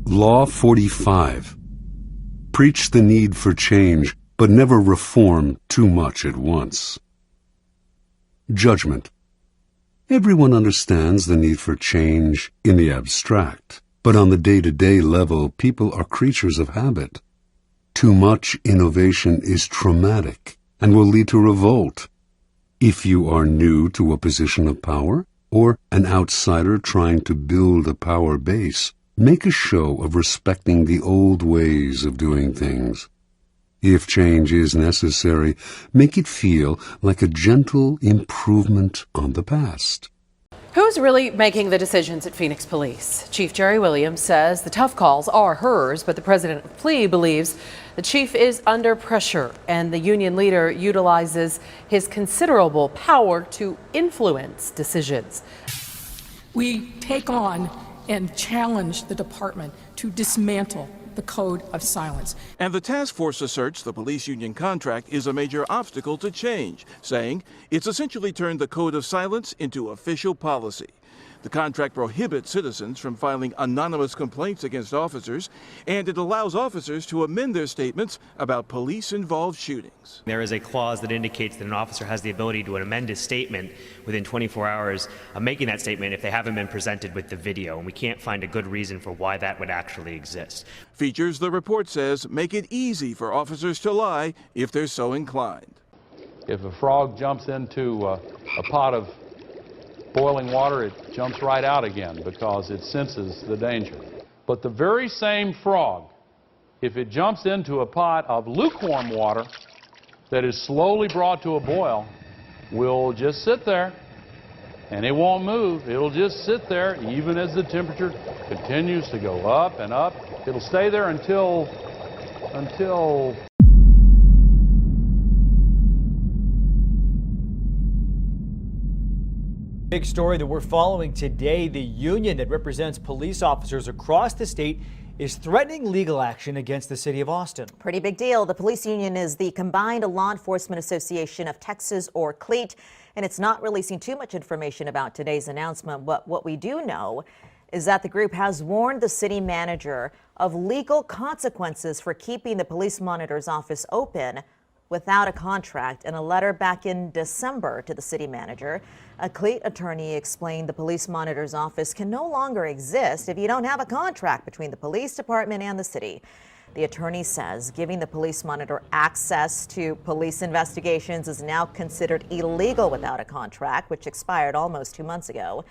Law 45. Preach the need for change, but never reform too much at once. Judgment. Everyone understands the need for change in the abstract, but on the day-to-day level, people are creatures of habit. Too much innovation is traumatic and will lead to revolt. If you are new to a position of power, or an outsider trying to build a power base, make a show of respecting the old ways of doing things. If change is necessary, make it feel like a gentle improvement on the past. Who's really making the decisions at Phoenix Police? Chief Jerry Williams says the tough calls are hers, but the president of PLE believes the chief is under pressure and the union leader utilizes his considerable power to influence decisions. We take on and challenge the department to dismantle the code of silence. And the task force asserts the police union contract is a major obstacle to change, saying it's essentially turned the code of silence into official policy. The contract prohibits citizens from filing anonymous complaints against officers, and it allows officers to amend their statements about police-involved shootings. There is a clause that indicates that an officer has the ability to amend his statement within 24 hours of making that statement if they haven't been presented with the video, and we can't find a good reason for why that would actually exist. Features, the report says, make it easy for officers to lie if they're so inclined. If a frog jumps into a pot of boiling water, it jumps right out again because it senses the danger. But the very same frog, if it jumps into a pot of lukewarm water that is slowly brought to a boil, will just sit there and it won't move. It'll just sit there even as the temperature continues to go up and up. It'll stay there until Big story that we're following today. The union that represents police officers across the state is threatening legal action against the city of Austin. Pretty big deal. The police union is the Combined Law Enforcement Association of Texas, or CLEAT, and it's not releasing too much information about today's announcement. But what we do know is that the group has warned the city manager of legal consequences for keeping the police monitor's office open without a contract. In a letter back in December to the city manager, a CLEAT attorney explained the police monitor's office can no longer exist if you don't have a contract between the police department and the city. The attorney says giving the police monitor access to police investigations is now considered illegal without a contract, which expired almost 2 months ago.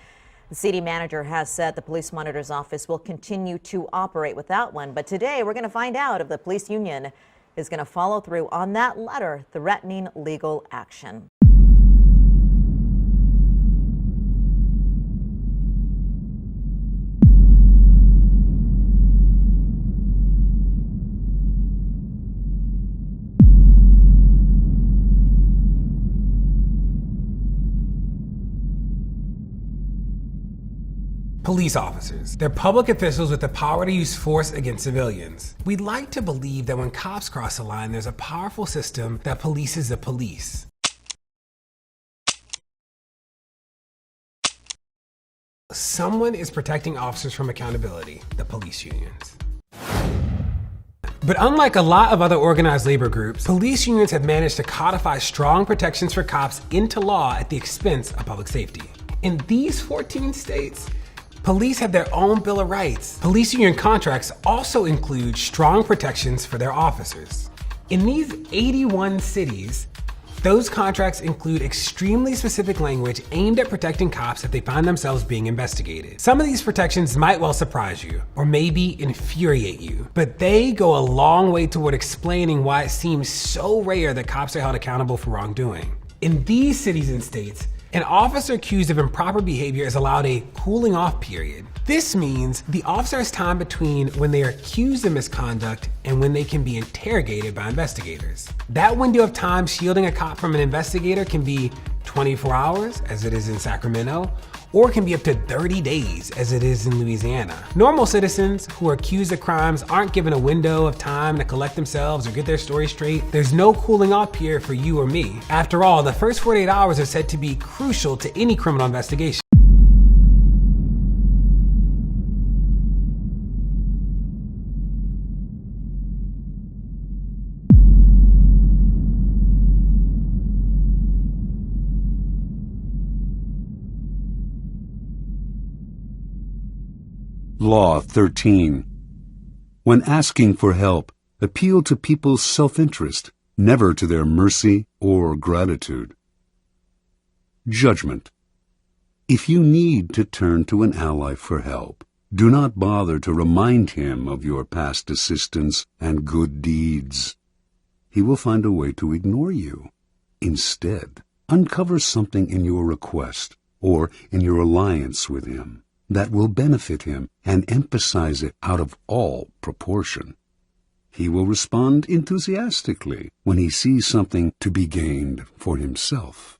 The city manager has said the police monitor's office will continue to operate without one, but today we're going to find out if the police union is going to follow through on that letter threatening legal action. Police officers. They're public officials with the power to use force against civilians. We'd like to believe that when cops cross the line, there's a powerful system that polices the police. Someone is protecting officers from accountability, the police unions. But unlike a lot of other organized labor groups, police unions have managed to codify strong protections for cops into law at the expense of public safety. In these 14 states, police have their own Bill of Rights. Police union contracts also include strong protections for their officers. In these 81 cities, those contracts include extremely specific language aimed at protecting cops if they find themselves being investigated. Some of these protections might well surprise you, or maybe infuriate you, but they go a long way toward explaining why it seems so rare that cops are held accountable for wrongdoing. In these cities and states, an officer accused of improper behavior is allowed a cooling off period. This means the officer has time between when they are accused of misconduct and when they can be interrogated by investigators. That window of time shielding a cop from an investigator can be 24 hours, as it is in Sacramento, or it can be up to 30 days, as it is in Louisiana. Normal citizens who are accused of crimes aren't given a window of time to collect themselves or get their story straight. There's no cooling off period for you or me. After all, the first 48 hours are said to be crucial to any criminal investigation. Law 13. When asking for help, appeal to people's self-interest, never to their mercy or gratitude. Judgment. If you need to turn to an ally for help, do not bother to remind him of your past assistance and good deeds. He will find a way to ignore you. Instead, uncover something in your request or in your alliance with him that will benefit him and emphasize it out of all proportion. He will respond enthusiastically when he sees something to be gained for himself.